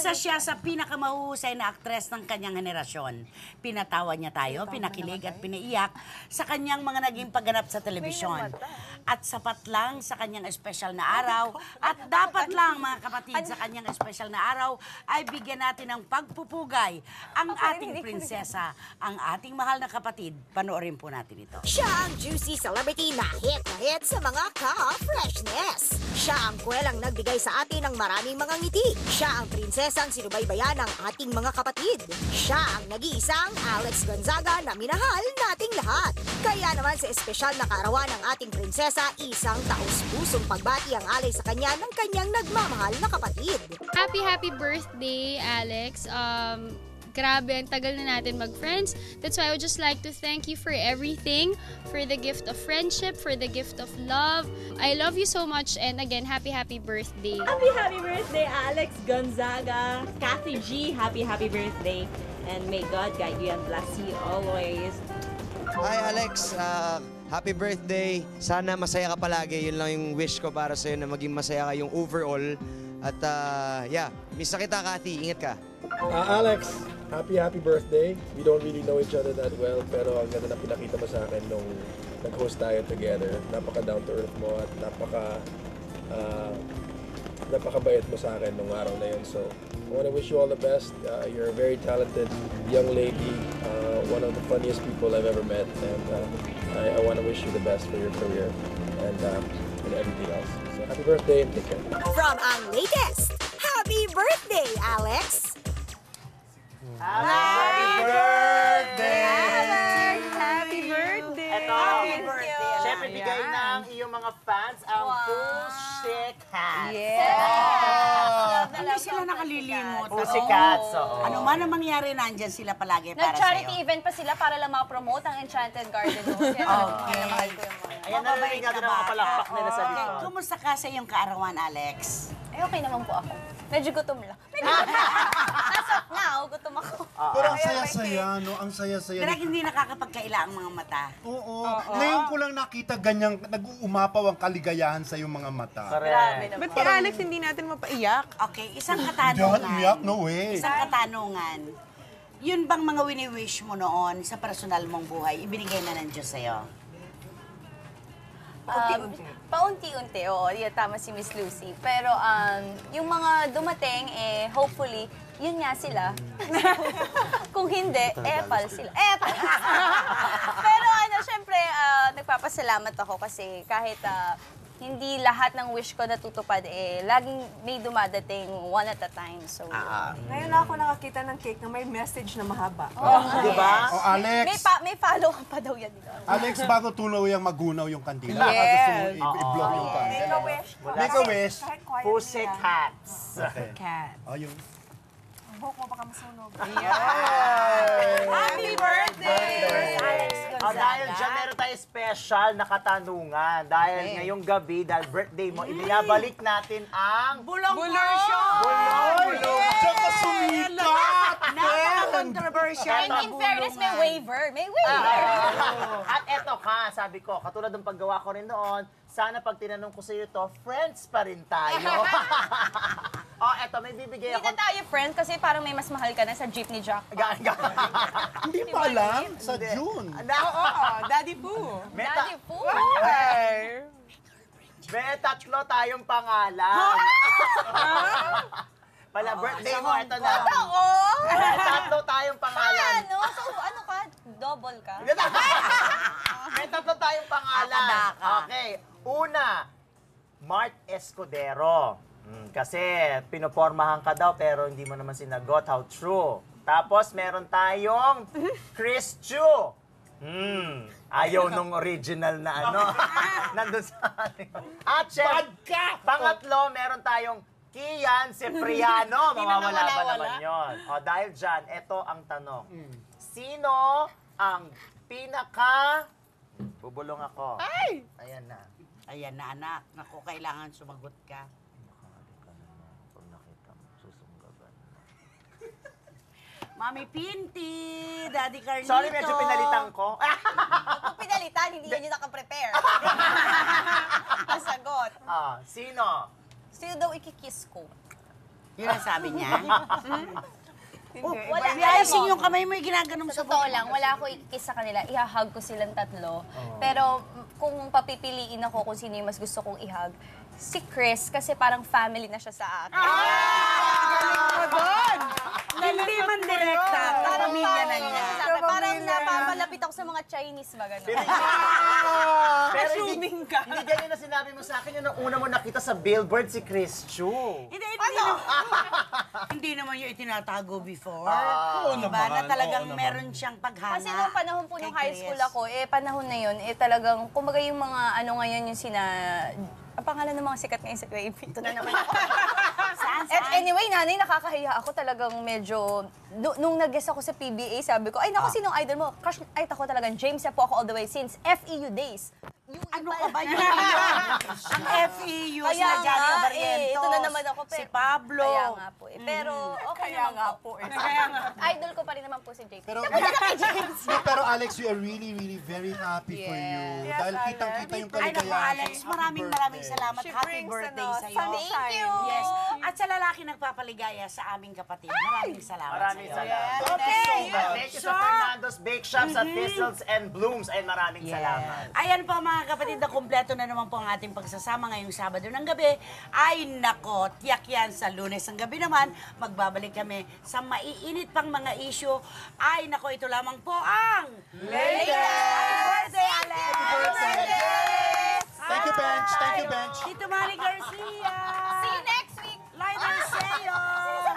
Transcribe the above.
Isa siya sa pinakamahusay na aktres ng kanyang henerasyon. Pinatawa niya tayo, pinakilig at pinaiyak sa kanyang mga naging pagganap sa telebisyon. At sapat lang sa kanyang espesyal na araw, at dapat lang mga kapatid sa kanyang espesyal na araw, ay bigyan natin ng pagpupugay ang ating prinsesa, ang ating mahal na kapatid. Panoorin po natin ito. Siya ang juicy celebrity na hit sa mga ka-freshness. Siya ang kwelang nagbigay sa atin ng maraming mga ngiti. Siya ang prinsesang sinubaybayan ng ating mga kapatid. Siya ang nag-iisang Alex Gonzaga na minahal nating lahat. Kaya naman sa espesyal na kaarawan ng ating prinsesa, isang taus-pusong pagbati ang alay sa kanya ng kanyang nagmamahal na kapatid. Happy birthday, Alex. Grabe, ang tagal na natin mag-friends. That's why I would just like to thank you for everything, for the gift of friendship, for the gift of love. I love you so much, and again, happy birthday. Happy birthday, Alex Gonzaga. Kathy G, happy birthday. And may God guide you and bless you always. Hi Alex, happy birthday. Sana masaya ka palagi. Yun lang yung wish ko para sa'yo na maging masaya ka yung overall. At yeah, miss kita Kathy. Ingat ka. Alex, happy birthday. We don't really know each other that well, pero ang ganda na pinakita mo sa akin nung nag-host tayo together. Napaka down to earth mo at napakabait mo sa akin nung araw na yun. So, I want to wish you all the best. You're a very talented young lady, one of the funniest people I've ever met, and I want to wish you the best for your career and everything else. So, happy birthday and take care. From ang latest, happy birthday, Alex! Happy birthday! Happy birthday! Ito, Happy birthday! syempre bigay ng iyong mga fans ang Pussycat Cats. Hindi sila nakalilimot. Pussycats, oo. Ano man ang mangyari, nandyan sila palagi para Nag-charity sa'yo. event pa sila para lang ma-promote ang Enchanted Garden. Okay. Ayan, narinig natin ang mga palakpak nila sa Okay, dito. kumusta ka sa iyong kaarawan, Alex? Eh, okay naman po ako. Medyo gutom lang. As of now, gutom ako. Pero ang saya-saya, no? Ang saya-saya. Pero hindi nakakapagkaila ang mga mata. Oo. Ngayon ko lang nakita ganyang nag-uumapaw ang kaligayahan sa iyong mga mata. Correct. Ba't kay Alex hindi natin mapaiyak? Okay, isang Diyan, katanungan. umiyak, no way. Isang katanungan. Yun bang mga wini-wish mo noon sa personal mong buhay, ibinigay na ng Diyos sa'yo? Paunti-unti, oo. Yeah, tama si Miss Lucy. Pero yung mga dumating, hopefully, yun nga sila. Kung hindi, epal sila. Epal! Pero syempre, nagpapasalamat ako kasi kahit hindi lahat ng wish ko natutupad, laging may dumadating one at a time. So, Ngayon na ako nakakita ng cake na may message na mahaba. Diba? O Alex, may follow pa daw yan dito. Alex, bago tunaw yung magunaw yung kandila. Yes. Gusto mo i-blow yung Make a candila. wish. Make a wish. Kahit quiet Pussycats. Okay. Cat. O yung... Ang buhok mo baka masunog. Happy birthday! Alex Dahil dyan, meron tayo special na katanungan. Dahil ngayong gabi, dahil birthday mo, ibinabalik natin ang... Bulong version! Bulong! Diyan ka sumikat! Napaka-controversial na In fairness, may bulungan. waiver. May waiver. At eto ka, sabi ko, katulad ng paggawa ko rin noon, sana pag tinanong ko sa iyo to, friends pa rin tayo. Eto, may bibigay Hindi ako. na tayo friends kasi parang may mas mahal ka na sa jeepney jackpot. Hindi pa alam, sa June. Oo, Daddy Poo. Daddy po. May tatlo tayong pangalan. Pala, birthday mo, eto na. May tatlo tayong pangalan. Ano? So, ano ka? Double ka? May tatlo tayong pangalan. Akadaka. Okay. Una, Mart Escudero. Kasi pinopormahan ka daw pero hindi mo naman sinagot. How true. Tapos meron tayong Chris Chu. Ayaw nung original na ano. Nandun sa ating. At pangatlo, meron tayong Kian Cipriano. Mawawala ba naman yun? Dahil dyan, ito ang tanong. Sino ang pinaka... Bubulong ako. Ay! Ayan na. Ayan na anak, naku, kailangan sumagot ka. Pag nakita mo, susunggaban. Mami Pinti, Daddy Carlito. Sorry, medyo pinalitan ko. Kung pinalitan, hindi yan yung nakaprepare. Ang sagot. Sino? Sino daw ikikiss ko? Yun ang sabi niya. Wala, I-icing alam mo, yung kamay mo, yung ginaganon sa sa totoo buhok. lang, wala ako ikikis sa kanila. Ihahag ko silang tatlo. Pero kung papipiliin ako kung sino yung mas gusto kong ihag, si Chris, kasi parang family na siya sa akin. Hindi man direkta, pamilya na niya. Parang napapalapit ako sa mga Chinese ba, gano'n. Pero hindi ganyan na sinabi mo sa akin yun nung una mo nakita sa billboard si Chris Chu. Hindi naman yung itinatago before. Oo Diba? naman, Na talagang oo naman. meron siyang paghanga. Kasi nung panahon po kay nung high Chris. school ako, panahon na yun, talagang, kumbaga yung mga ano ngayon yung ang pangalan ng mga sikat ngayon sa wave, ito na naman ako. Saan? Anyway, nanay, nakakahiya ako talagang medyo, nung nag-guest ako sa PBA, sabi ko, ay naku, sinong idol mo? Crush, ay ako talagang James po ako all the way since FEU days. Ano ka ba yun? Ang FEU, Kaya sila Johnny nga, Barrientos. ito na naman ako. Si Pablo. Kaya nga po. Pero okay naman po. Idol ko pa rin naman po si James. Pero, pero Alex, we are really, really very happy for you. Dahil kitang-kita yung Ay naku, kaligayahan. Alex, Happy maraming birthday. salamat. She Happy brings, birthday ano, sa'yo. sunshine. Thank you. Yes. At sa lalaki nagpapaligaya sa aming kapatid. Maraming salamat Maraming sa'yo. salamat. Okay. Thank you sa Fernando's Bake Shop sa Thistles and Blooms. Ay maraming salamat. Ayan po mga kapatid, na kumpleto na naman po ang ating pagsasama ngayong Sabado ng gabi. Ay nako, tiyak yan sa Lunes ng gabi naman. Magbabalik kami sa maiinit pang mga issue. Ay nako, ito lamang po ang Latest! Happy birthday, Alex! Happy birthday! Thank you, Bench. Thank you, Bench. Tito Manny Garcia! See you next week. Lighter Seo!